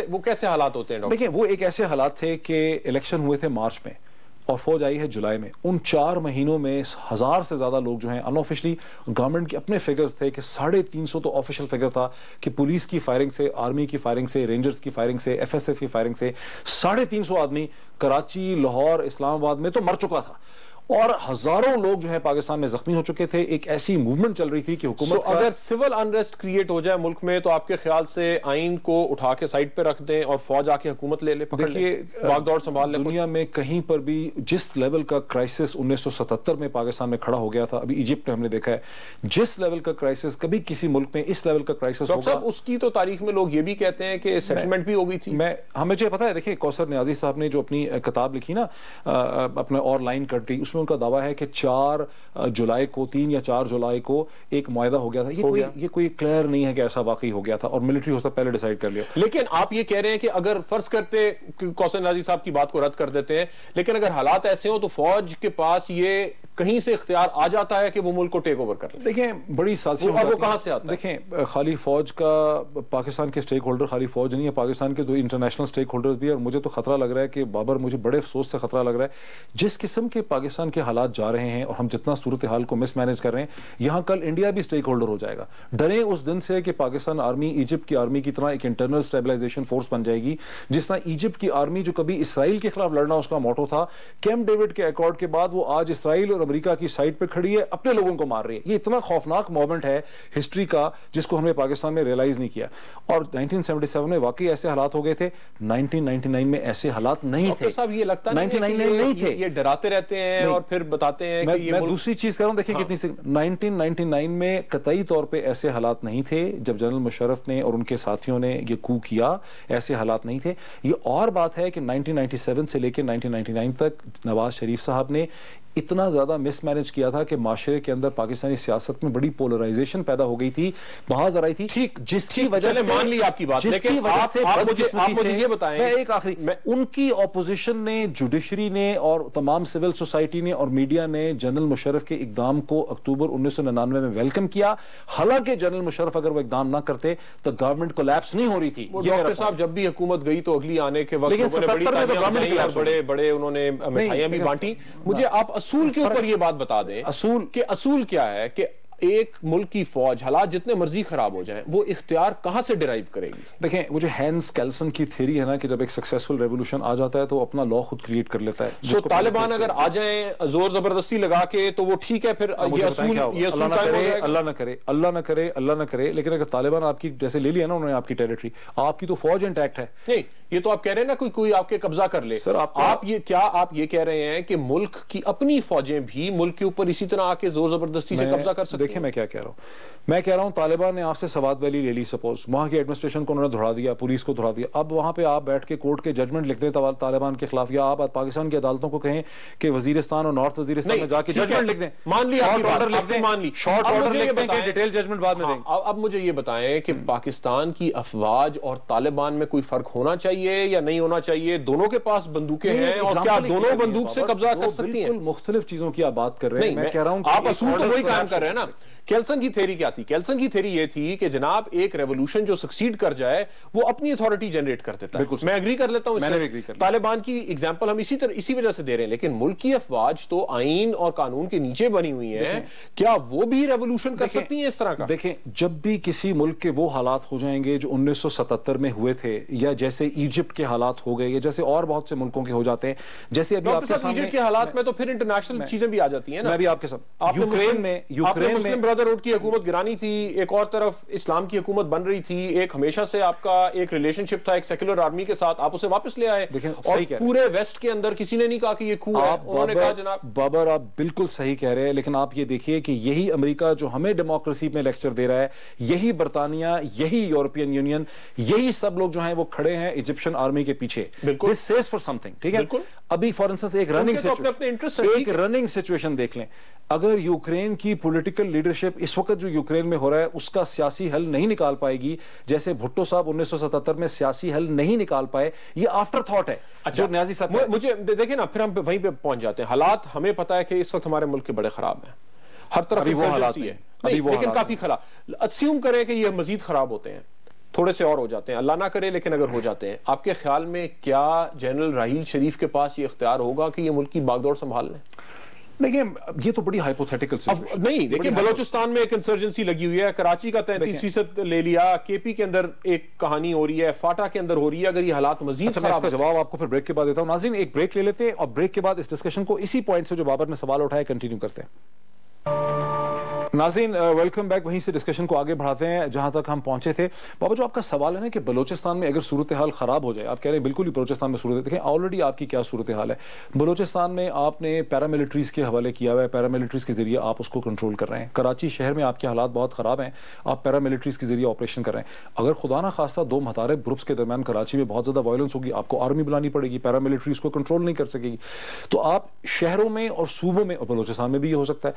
وہ کیسے حالات ہوتے ہیں؟ دیکھیں، وہ ایک ایسے حالات تھے کہ الیکشن ہوئے تھے مارچ میں اور فوج آئی ہے جولائی میں. ان 4 مہینوں میں 1000 سے زیادہ لوگ جو ہیں ان آفیشلی، گورنمنٹ کے اپنے فگرز تھے کہ 350 تو آفیشل فگر تھا کہ پولیس کی فائرنگ سے، آرمی کی فائرنگ سے، رینجرز کی فائرنگ سے، ایف ایس ایف کی فائرنگ سے 350 آدمی کراچی، لاہور، اسلام آباد میں تو مر چکا تھا، اور ہزاروں لوگ جو ہے پاکستان میں زخمی ہو چکے تھے. ایک ایسی موومنٹ چل رہی تھی کہ حکومت اگر سول انریسٹ کریٹ ہو جائے ملک میں تو آپ کے خیال سے آئین کو اٹھا کے سائڈ پہ رکھ دیں اور فوج آ کے حکومت لے لے، پکڑ لے، باغ دوڑ سنبھال لے. دنیا میں کہیں پر بھی جس لیول کا کرائسس 1977 میں پاکستان میں کھڑا ہو گیا تھا، ابھی ایجپٹ میں ہم نے دیکھا ہے، جس لیول کا کرائسس کبھی کسی ملک میں اس لیول کا کرائسس ہوگا. اس کی تو تاریخ میں لوگ یہ بھی کہتے ہیں کہ سیٹلمنٹ بھی ہو گئی تھی. ہمیں جو پتا ہے، دیکھیں کوثر نیازی صاحب نے جو اپنی کتاب لکھی نا، اپنے اور لائن کٹ گئی، اس میں ان کا دعویٰ ہے کہ 4 جولائی کو 3 یا 4 جولائی کو ایک معاہدہ ہو گیا تھا. یہ کوئی کلیئر نہیں ہے کہ ایسا واقعی ہو گیا تھا، اور ملٹری ہوتا پہلے ڈیسائیڈ کر لیا. لیکن آپ یہ کہہ رہے ہیں کہ اگر فرض کرتے، کوثر نیازی صاحب کی بات کو رد کر دیتے ہیں، لیکن اگر حالات ایسے ہوں تو فوج کے پاس یہ کہیں سے اختیار آ جاتا ہے کہ وہ ملک کو ٹیک اوور کر لیں. دیکھیں بڑی سازی، اور وہ کہاں سے آتا ہے؟ دیکھیں خالی فوج کا، پاکستان کے سٹیک ہولڈر خالی فوج نہیں ہے، پاکستان کے 2 انٹرنیشنل سٹیک ہولڈرز بھی ہیں. اور مجھے تو خطرہ لگ رہا ہے کہ بابر، مجھے بڑے افسوس سے خطرہ لگ رہا ہے جس قسم کے پاکستان کے حالات جا رہے ہیں اور ہم جتنا صورتحال کو مس مینج کر رہے ہیں، یہاں کل انڈیا بھی سٹیک ہولڈر ہو جائے گا. ڈریں اس دن سے کہ پاکستان آرمی ایجپٹ کی آرمی کی طرح ایک انٹرنل سٹیبلائزیشن فورس بن جائے گی، جس طرح ایجپٹ کی آرمی جو کبھی اسرائیل کے خلاف لڑنا اس کا موٹو تھا، کیمپ ڈیوڈ کے ایکارڈ کے بعد وہ آج اسرائیل اور امریکہ کی سائڈ پہ کھڑی ہے، اپنے لوگوں کو مار رہی ہے. یہ اتنا خوفناک مومنٹ ہے ہسٹری کا جس کو ہم نے پاکستان میں ریئلائز نہیں کیا. اور 1977 میں واقعی ایسے حالات ہو گئے تھے، 1999 میں ایسے حالات نہیں تھے. صاحب یہ لگتا نہیں کہ یہ ڈراتے رہتے ہیں اور پھر بتاتے ہیں کہ میں دوسری چیز کہہ رہا ہوں، دیکھیں کتنی 1999 میں قطعی طور پہ ایسے حالات نہیں تھے. جب جنرل مشرف نے اور ان کے ساتھیوں نے یہ کو کیا، ایسے حالات نہیں تھے. یہ اور بات ہے کہ 1997 سے لے کے 1999 تک نواز شریف صاحب نے اتنا زیادہ مس مینج کیا تھا کہ معاشرے کے اندر پاکستانی سیاست میں بڑی پولرائزیشن پیدا ہو گئی تھی، بہت آئی تھی، جس کی وجہ سے مان لی آپ کی بات، جس کی وجہ سے مجھے یہ بتائیں، میں ایک آخری، ان کی اپوزیشن نے، جوڈیشری نے اور تمام سول سوسائٹی نے اور میڈیا نے جنرل مشرف کے اقدام کو اکتوبر 1999 میں ویلکم کیا، حالانکہ جنرل مشرف اگر وہ اقدام نہ کرتے تو گورنمنٹ کولیپس نہیں ہو رہی تھی۔ ڈاکٹر صاحب جب بھی حکومت گئی تو اگلی آنے کے وقت بڑے انہوں نے مٹھائیاں بھی بانٹی۔ مجھے آپ اصول کے اوپر یہ بات بتا دیں کہ اصول کیا ہے کہ ایک ملک کی فوج حالات جتنے مرضی خراب ہو جائیں وہ اختیار کہاں سے ڈرائیو کرے گی؟ دیکھیں وہ جو ہینس کیلسن کی تھیوری ہے نا کہ جب ایک سکسیسفل ریولوشن آ جاتا ہے تو اپنا لا خود کریٹ کر لیتا ہے۔ سو طالبان اگر آ جائیں زور زبردستی لگا کے تو وہ ٹھیک ہے، پھر یہ اصول اللہ نہ کرے، لیکن اگر طالبان آپ کی جیسے لے لیا نا انہوں نے آپ کی ٹیریٹری، آپ کی تو فوج انٹیکٹ ہے۔ نہیں یہ تو آپ کہہ رہے ہیں نا کوئی آپ کے قبضہ کر لے۔ سر آپ یہ کہہ رہے ہیں کہ ملک کی اپنی فوجیں بھی ملک کے اوپر اسی طرح آ کے زور زبردستی سے قبضہ کر سکتے ہیں؟ دیکھیں میں کیا کہہ رہا ہوں، میں کہہ رہا ہوں طالبان نے آپ سے سوات ویلی لے لی، سپوز وہاں کی ایڈمنسٹریشن کو انہوں نے دھڑا دیا، پولیس کو دھڑا دیا، اب وہاں پہ آپ بیٹھ کے کورٹ کے ججمنٹ لکھ دیں طالبان کے خلاف، یا آپ پاکستان کی عدالتوں کو کہیں کہ وزیرستان اور نارتھ وزیرستان میں جا کے ججمنٹ لکھ دیں، مان لی آرڈر لکھ دیں، شارٹ آرڈر لکھ دیں کہ ڈیٹیل ججمنٹ بعد میں دیں۔ اب مجھے یہ بتائیں کہ پاکستان کی افواج اور طالبان میں کوئی فرق ہونا چاہیے یا نہیں ہونا چاہیے؟ دونوں کے پاس بندوقیں ہیں اور کیا دونوں بندوق سے قبضہ کر سکتی ہیں؟ مختلف چیزوں کی آپ بات کر رہے ہیں، میں کہہ رہا ہوں آپ اصول تو وہی قائم کر رہے ہیں نا۔ کیلسن کی تھیوری کیا تھی؟ کیلسن کی تھیوری یہ تھی کہ جناب ایک ریولوشن جو سکسیڈ کر جائے وہ اپنی اتھارٹی جنریٹ کر دیتا ہے۔ میں اگری کر لیتا ہوں، طالبان کی ایگزامپل ہم اسی وجہ سے دے رہے ہیں، لیکن ملک کی افواج تو آئین اور قانون کے نیچے بنی ہوئی ہیں، کیا وہ بھی ریولوشن کر سکتی ہیں اس طرح کا؟ دیکھیں جب بھی کسی ملک کے وہ حالات ہو جائیں گے جو 1977 میں ہوئے تھے، یا جیسے ایجپٹ کے حالات ہو گئے، یا جیسے اور بہت سے ملکوں کے ہو جاتے ہیں، جیسے ابھی آپ کے سامنے ایجپٹ کے حالات میں تو پھر انٹرنیشنل چیزیں بھی آ جاتی ہیں نا۔ میں بھی آپ کے ساتھ یوکرین میں مسلم بردرہڈ کی حکومت گرانی تھی، ایک اور طرف اسلام کی حکومت بن رہی تھی، ایک ہمیشہ سے آپ کا ایک ریلیشن شپ تھا ایک سیکولر آرمی کے ساتھ، آپ اسے واپس لے آئے، اور پورے ویسٹ کے اندر کسی نے نہیں کہا کہ یہ کھو ہے، انہوں نے کہا جناب بابر آپ بالکل صحیح کہہ رہے ہیں، لیکن آپ یہ دیکھیے کہ یہی امریکہ جو ہمیں ڈیموکریسی میں لیکچر دے رہا ہے، یہی برطانیہ، یہی یورپین یونین، یہی سب لوگ جو ہیں وہ کھڑے ہیں ایجپشن آرمی کے پیچھے۔ This says for something، ٹھیک ہے؟ ابھی فار انسٹنس ایک رننگ سچویشن دیکھ لیں، اگر یوکرین کی پولیٹیکل لیڈرشپ اس وقت جو یوکرین میں ہو رہا ہے اس کا سیاسی حل نہیں نکال پائے گی، جیسے بھٹو صاحب 1977 میں سیاسی حل نہیں نکال پائے، یہ آفٹر تھاٹ ہے جو نیازی صاحب۔ مجھے دیکھیں نا، پھر ہم وہیں پہ پہنچ جاتے ہیں، حالات ہمیں پتا ہے کہ اس وقت ہمارے ملک کے بڑے خراب ہیں، ہر طرف وہ حالات ہیں، لیکن کافی خراب، اسیوم کریں کہ یہ مزید خراب ہوتے ہیں، تھوڑے سے اور ہو جاتے ہیں، اللہ نہ کرے لیکن اگر ہو جاتے ہیں، آپ کے خیال میں کیا جنرل راحیل شریف کے پاس یہ اختیار ہوگا کہ یہ ملک کی باغ دوڑ سنبھال لیں؟ دیکھیں یہ تو بڑی ہائپوتھیٹیکل سچویشن نہیں، دیکھیں بلوچستان میں ایک انسرجنسی لگی ہوئی ہے، کراچی کا 33% لے لیا، کے پی کے اندر ایک کہانی ہو رہی ہے، فاٹا کے اندر ہو رہی ہے، اگر یہ حالات مزید میں اس کا جواب آپ کو پھر بریک کے بعد دیتا ہوں۔ ناظرین ایک بریک لے لیتے ہیں اور بریک کے بعد اس ڈسکشن کو اسی پوائنٹ سے جو بابر نے سوال اٹھایا کنٹینیو کرتے ہیں۔ ناظرین ویلکم بیک، وہیں سے ڈسکشن کو آگے بڑھاتے ہیں جہاں تک ہم پہنچے تھے۔ بابا جو آپ کا سوال ہے نا کہ بلوچستان میں اگر صورتحال خراب ہو جائے، آپ کہہ رہے ہیں بالکل ہی بلوچستان میں صورت، دیکھیں آلریڈی آپ کی کیا صورتحال ہے بلوچستان میں، آپ نے پیراملٹریز کے حوالے کیا ہوا ہے، پیراملٹریز کے ذریعے آپ اس کو کنٹرول کر رہے ہیں، کراچی شہر میں آپ کے حالات بہت خراب ہیں، آپ پیراملٹریز کے ذریعے آپریشن کر رہے ہیں، اگر خدا نہ خواستہ دو متحارب گروپس کے درمیان کراچی میں بہت زیادہ وائلنس ہوگی، آپ کو آرمی بلانی پڑے گی، پیراملٹریز کو کنٹرول نہیں کر سکے گی، تو آپ شہروں میں اور صوبوں میں، اور بلوچستان میں بھی یہ ہو سکتا ہے،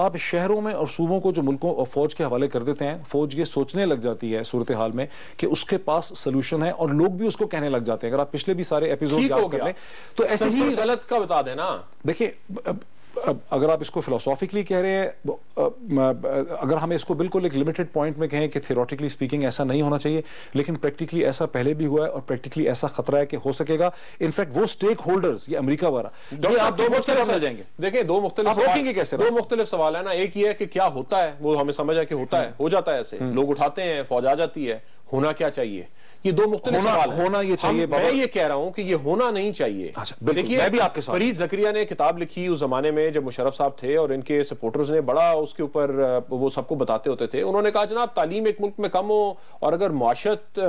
آپ شہروں میں اور صوبوں کو جو ملکوں اور فوج کے حوالے کر دیتے ہیں، فوج یہ سوچنے لگ جاتی ہے صورتحال میں کہ اس کے پاس سلوشن ہے، اور لوگ بھی اس کو کہنے لگ جاتے ہیں۔ اگر آپ پچھلے بھی سارے ایپیزوڈ یاد کر لیں تو ایسے صحیح غلط کا بتا دینا۔ دیکھیں اگر آپ اس کو فلسافیکلی کہہ رہے ہیں، اگر ہمیں اس کو بالکل ایک لمیٹڈ پوائنٹ میں کہیں کہ تھیوریٹیکلی سپیکنگ ایسا نہیں ہونا چاہیے، لیکن پریکٹیکلی ایسا پہلے بھی ہوا ہے اور پریکٹیکلی ایسا خطرہ ہے کہ ہو سکے گا۔ انفیکٹ وہ سٹیک ہولڈرز، یہ امریکہ وغیرہ، یہ آپ دو مختلف مل جائیں گے۔ دیکھیں دو مختلف سوال ہے نا، ایک یہ ہے کہ کیا ہوتا ہے، وہ ہمیں سمجھ ہے کہ ہوتا ہے، ہو جاتا ہے ایسے، لوگ اٹھاتے ہیں، فوج آ جاتی ہے، ہونا کیا چاہیے، یہ دو مختلف سوال ہیں۔ ہونا یہ چاہیے، میں یہ کہہ رہا ہوں کہ یہ ہونا نہیں چاہیے۔ دیکھیے فرید زکریا نے کتاب لکھی اس زمانے میں جب مشرف صاحب تھے، اور ان کے سپورٹرز نے بڑا اس کے اوپر وہ سب کو بتاتے ہوتے تھے، انہوں نے کہا جناب تعلیم ایک ملک میں کم ہو اور اگر معاشرت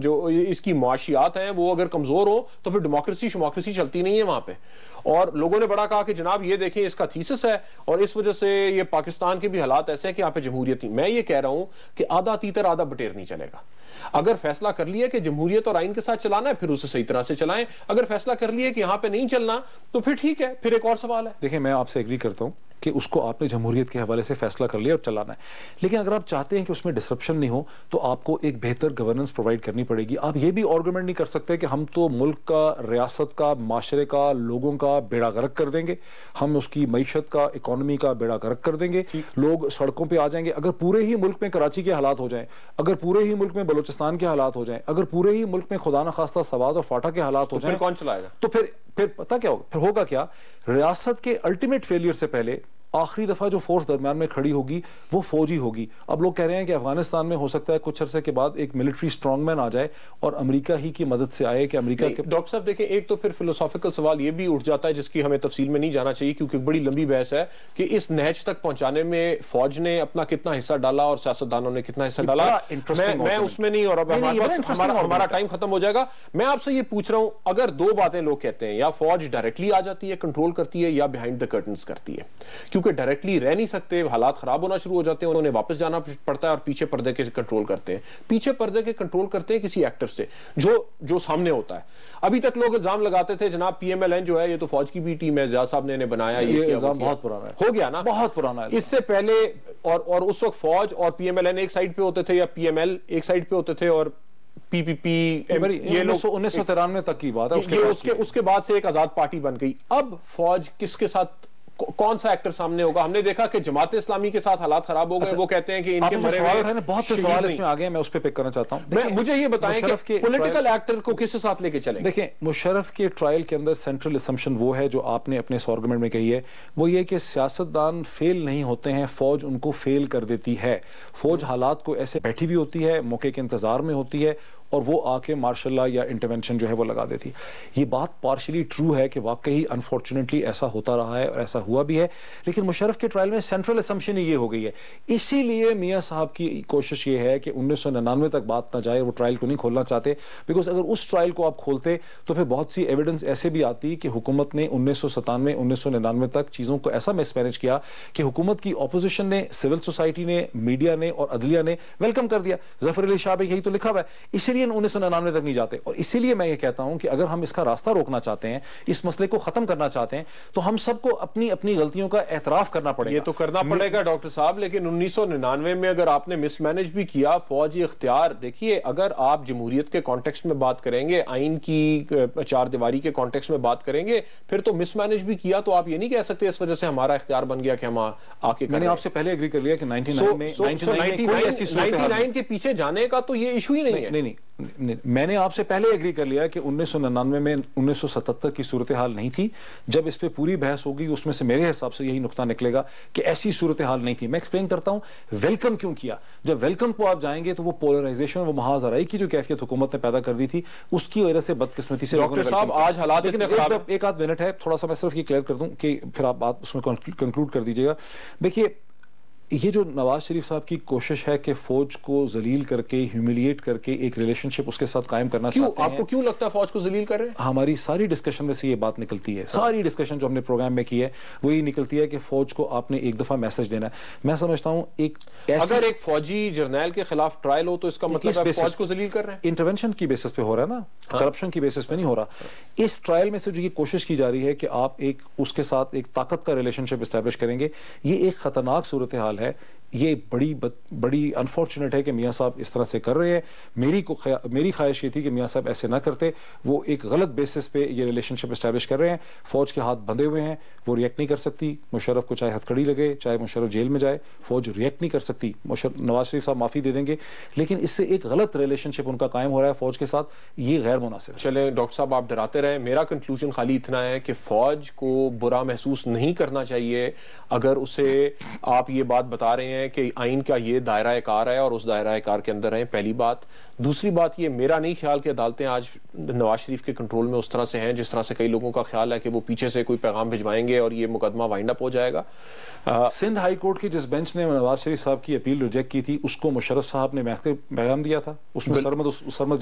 جو اس کی معاشیات ہیں وہ اگر کمزور ہو تو پھر ڈیموکریسی شموکریسی چلتی نہیں ہے وہاں پہ، اور لوگوں نے بڑا کہا کہ جناب یہ دیکھیں اس کا تھیسس ہے اور اس وجہ سے یہ پاکستان کے بھی حالات ایسے ہیں کہ یہاں پہ جمہوریت نہیں. میں یہ کہہ رہا ہوں کہ آدھا تیتر آدھا بٹیر نہیں چلے گا. اگر فیصلہ کر لیا کہ جمہوریت اور آئین کے ساتھ چلانا ہے پھر اسے صحیح طرح سے چلائیں. اگر فیصلہ کر لیا کہ یہاں پہ نہیں چلنا تو پھر ٹھیک ہے, پھر ایک اور سوال ہے. دیکھیں میں آپ سے ایگری کرتا ہوں کہ اس کو آپ نے جمہوریت کے حوالے سے فیصلہ کر لیا اور چلانا ہے, لیکن اگر آپ چاہتے ہیں کہ اس میں ڈسرپشن نہیں ہو تو آپ کو ایک بہتر گورننس پرووائڈ کرنی پڑے گی. آپ یہ بھی آرگومنٹ نہیں کر سکتے کہ ہم تو ملک کا, ریاست کا, معاشرے کا, لوگوں کا بیڑا غرق کر دیں گے, ہم اس کی معیشت کا, اکانومی کا بیڑا غرق کر دیں گے, لوگ سڑکوں پہ آ جائیں گے. اگر پورے ہی ملک میں کراچی کے حالات ہو جائیں, اگر پورے ہی ملک میں بلوچستان کے حالات ہو جائیں, اگر پورے ہی ملک میں خدا نخواستہ سوات اور فاٹا کے حالات ہو جائیں, پھر کون چلائے گا؟ تو پھر پتہ کیا ہوگا, پھر ہوگا کیا, ریاست کے الٹیمیٹ فیلئر سے پہلے آخری دفعہ جو فورس درمیان میں کھڑی ہوگی وہ فوجی ہوگی. اب لوگ کہہ رہے ہیں کہ افغانستان میں ہو سکتا ہے کچھ عرصے کے بعد ایک ملٹری اسٹرانگ مین آ جائے اور امریکہ ہی کی مدد سے آئے کہ امریکہ کے. ڈاکٹر صاحب دیکھیں, ایک تو پھر فلسافیکل سوال یہ بھی اٹھ جاتا ہے جس کی ہمیں تفصیل میں نہیں جانا چاہیے کیونکہ بڑی لمبی بحث ہے کہ اس نہج تک پہنچانے میں فوج نے اپنا کتنا حصہ ڈالا اور سیاستدانوں نے کتنا حصہ ڈالا. میں اس میں نہیں, اور اب ہمارا ٹائم ختم ہو جائے گا. میں آپ سے یہ پوچھ رہا ہوں, اگر دو باتیں لوگ کہتے ہیں, یا فوج ڈائریکٹلی آ جاتی ہے کنٹرول کرتی ہے, یا بیہائنڈ دا کرٹنز کرتی ہے, کیونکہ ڈائریکٹلی رہ نہیں سکتے, حالات خراب ہونا شروع ہو جاتے ہیں, انہوں نے واپس جانا پڑتا ہے اور پیچھے پردے کے کنٹرول کرتے ہیں. پیچھے پردے کے کنٹرول کرتے ہیں کسی ایکٹر سے جو سامنے ہوتا ہے. ابھی تک لوگ الزام لگاتے تھے جناب پی ایم ایل این جو ہے یہ تو فوج کی بھی ٹیم ہے, زیاد صاحب نے بنایا, یہ الزام بہت پرانا ہے, ہو گیا نا, بہت پرانا ہے. اس سے پہلے اور اس وقت فوج اور پی ایم ایل این ایک سائیڈ پہ ہوتے تھے, یا پی ایم ایل ایک سائیڈ پہ ہوتے تھے, اور پی پی پی یہ لوگ 1993 تک کی بات ہے, اس کے بعد سے ایک آزاد پارٹی بن گئی. اب فوج کس کے ساتھ, کون سا ایکٹر سامنے ہوگا؟ ہم نے دیکھا کہ جماعت اسلامی کے ساتھ حالات خراب ہو گئے, وہ کہتے ہیں کہ ان کے مرے ہوئے بہت سے سوال اس میں آگے ہیں, میں اس پہ پک کرنا چاہتا ہوں. مجھے یہ بتائیں کہ پولیٹیکل ایکٹر کو کس کے ساتھ لے کے چلیں؟ دیکھیں مشرف کے ٹرائل کے اندر سینٹرل اسمپشن وہ ہے جو آپ نے اپنے اس آرگومنٹ میں کہی ہے, وہ یہ کہ سیاستدان فیل نہیں ہوتے ہیں, فوج ان کو فیل کر دیتی ہے. فوج حالات کو ایسے بیٹھی بھی ہوتی ہے, موقع کے انتظار میں ہوتی ہے, اور وہ آ کے مارشل لا یا انٹرونشن جو ہے وہ لگا دیتی. یہ بات پارشلی ٹرو ہے کہ واقعی انفارچونیٹلی ایسا ہوتا رہا ہے اور ایسا ہوا بھی ہے, لیکن مشرف کے ٹرائل میں سینٹرل اسمپشن یہ ہو گئی ہے. اسی لیے میاں صاحب کی کوشش یہ ہے کہ 1999 تک بات نہ جائے, وہ ٹرائل کو نہیں کھولنا چاہتے, بیکاز اگر اس ٹرائل کو آپ کھولتے تو پھر بہت سی ایویڈنس ایسے بھی آتی کہ حکومت نے 1997 1999 تک چیزوں کو ایسا مس مینج کیا کہ حکومت کی اپوزیشن نے, سول سوسائٹی نے, میڈیا نے اور عدلیہ نے ویلکم کر دیا. ظفر علی شاہ یہی تو لکھا ہوا ہے, اسی لیے 1999 تک نہیں جاتے. اور اسی لیے میں یہ کہتا ہوں کہ اگر ہم اس کا راستہ روکنا چاہتے ہیں, اس مسئلے کو ختم کرنا چاہتے ہیں, تو ہم سب کو اپنی اپنی غلطیوں کا اعتراف کرنا پڑے گا. یہ تو کرنا پڑے گا ڈاکٹر صاحب, لیکن 1999 میں اگر آپ نے مس مینج بھی کیا فوجی اختیار, دیکھیے اگر آپ جمہوریت کے کانٹیکسٹ میں بات کریں گے, آئین کی چار دیواری کے کانٹیکسٹ میں بات کریں گے, پھر تو مس مینج بھی کیا تو آپ یہ نہیں کہہ سکتے اس وجہ سے ہمارا اختیار بن گیا کہ ہم آ کے. میں نے آپ سے پہلے ایگری کر لیا کہ 99 کے پیچھے جانے کا تو یہ ایشو ہی نہیں ہے. نہیں, میں نے آپ سے پہلے ایگری کر لیا کہ 1999 میں 1977 کی صورتحال نہیں تھی. جب اس پہ پوری بحث ہوگی اس میں سے میرے حساب سے یہی نقطہ نکلے گا کہ ایسی صورتحال نہیں تھی. میں ایکسپلین کرتا ہوں ویلکم کیوں کیا. جب ویلکم کو آپ جائیں گے تو وہ پولرائزیشن, وہ محاذ آرائی کی جو کیفیت حکومت نے پیدا کر دی تھی, اس کی وجہ سے بدقسمتی سے ڈاکٹر صاحب آج حالات ایک آدھ منٹ ہے, تھوڑا سا میں صرف یہ کلیئر کر دوں کہ پھر آپ بات اس میں کنکلوڈ کر دیجیے گا. دیکھیے یہ جو نواز شریف صاحب کی کوشش ہے کہ فوج کو ذلیل کر کے, ہیوملیٹ کر کے ایک ریلیشن شپ اس کے ساتھ قائم کرنا چاہتے ہیں. آپ کو کیوں لگتا ہے فوج کو ذلیل کر رہے ہیں؟ ہماری ساری ڈسکشن میں سے یہ بات نکلتی ہے, ساری ڈسکشن جو ہم نے پروگرام میں کی ہے وہ یہ نکلتی ہے کہ فوج کو آپ نے ایک دفعہ میسج دینا ہے. میں سمجھتا ہوں اگر ایک فوجی جرنیل کے خلاف ٹرائل ہو تو اس کا مطلب ہے فوج کو ذلیل کر رہے ہیں. انٹرونشن کی بیسس پہ ہو رہا ہے نا, کرپشن کی بیسس پہ نہیں ہو رہا. اس ٹرائل میں سے جو یہ کوشش کی جا رہی ہے کہ آپ ایک اس کے ساتھ ایک طاقت کا ریلیشن شپ اسٹیبلش کریں گے, یہ ایک خطرناک صورتحال ہے. یہ بڑی انفارچونیٹ ہے کہ میاں صاحب اس طرح سے کر رہے ہیں. میری خواہش یہ تھی کہ میاں صاحب ایسے نہ کرتے. وہ ایک غلط بیسس پہ یہ ریلیشن شپ اسٹیبلش کر رہے ہیں. فوج کے ہاتھ بندھے ہوئے ہیں, وہ ریئیکٹ نہیں کر سکتی. مشرف کو چاہے ہتھکڑی لگے, چاہے مشرف جیل میں جائے, فوج ریئیکٹ نہیں کر سکتی. نواز شریف صاحب معافی دے دیں گے, لیکن اس سے ایک غلط ریلیشن شپ ان کا قائم ہو رہا ہے فوج کے ساتھ, یہ غیر مناسب ہے. چلیں ڈاکٹر صاحب آپ ڈراتے رہے, میرا کنکلوژن خالی اتنا ہے کہ فوج کو برا محسوس نہیں کرنا چاہیے اگر اسے آپ یہ بات بات بتا رہے ہیں کہ آئین کا یہ دائرہ کار ہے اور اس دائرہ کار کے اندر ہیں، پہلی بات. دوسری بات یہ میرا نہیں خیال کہ عدالتیں آج نواز شریف کے کنٹرول میں اس طرح سے ہیں جس طرح سے کئی لوگوں کا خیال ہے کہ وہ پیچھے سے کوئی پیغام بھجوائیں گے اور یہ مقدمہ وائنڈ اپ ہو جائے گا. سندھ ہائی کورٹ کی جس بینچ نے نواز شریف صاحب کی اپیل ریجیکٹ کی تھی اس کو مشرف صاحب نے پیغام دیا تھا، اس میں سرمد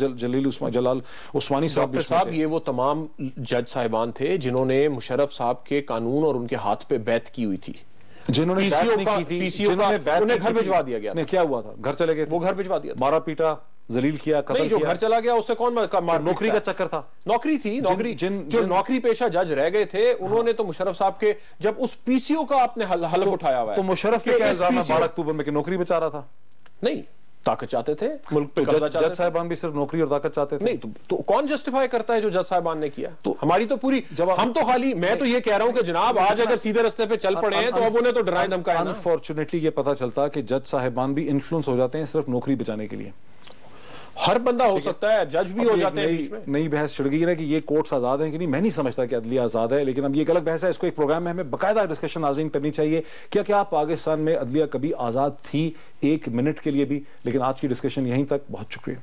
جلال عثمانی صاحب یہ وہ تمام جج صاحبان تھے جنہوں نے مشرف صاحب کے قانون اور ان کے ہاتھ پہ بیعت کی ہوئی تھی، جنہوں نے بیعت نہیں کی تھی، انہیں گھر بھجوا دیا گیا. کیا ہوا تھا؟ گھر چلے گئے، وہ گھر بھجوا دیا، مارا پیٹا، ذلیل کیا، قتل کیا. جو گھر چلا گیا اس سے کون نوکری کا چکر تھا، نوکری تھی. جو نوکری پیشہ جج رہ گئے تھے انہوں نے تو مشرف صاحب کے جب اس پی سی او کا آپ نے حلف اٹھایا ہوا ہے تو مشرف کے کیا الزام ہے 12 اکتوبر میں کہ نوکری بچا رہا تھا؟ نہیں، طاقت چاہتے تھے، ملک پہ قبضہ چاہتے تھے. جج صاحبان بھی صرف نوکری اور طاقت چاہتے تھے. نہیں تو کون جسٹیفائی کرتا ہے جو جج صاحبان نے کیا؟ تو ہماری تو پوری ہم تو خالی میں تو یہ کہہ رہا ہوں کہ جناب آج اگر سیدھے رستے پہ چل پڑے ہیں تو اب انہیں تو ڈرائے دھمکائے. انفارچونیٹلی یہ پتہ چلتا کہ جج صاحبان بھی انفلوئنس ہو جاتے ہیں صرف نوکری بچانے کے لیے. ہر بندہ ہو سکتا ہے، جج بھی ہو جاتے ہیں بیچ میں. نئی بحث چھڑ گئی ہے کہ یہ کورٹس آزاد ہیں کہ نہیں. میں نہیں سمجھتا کہ عدلیہ آزاد ہے، لیکن اب یہ ایک الگ بحث ہے. اس کو ایک پروگرام میں ہمیں باقاعدہ ڈسکشن ناظرین کرنی چاہیے. کیا پاکستان میں عدلیہ کبھی آزاد تھی 1 منٹ کے لیے بھی؟ لیکن آج کی ڈسکشن یہیں تک. بہت شکریہ.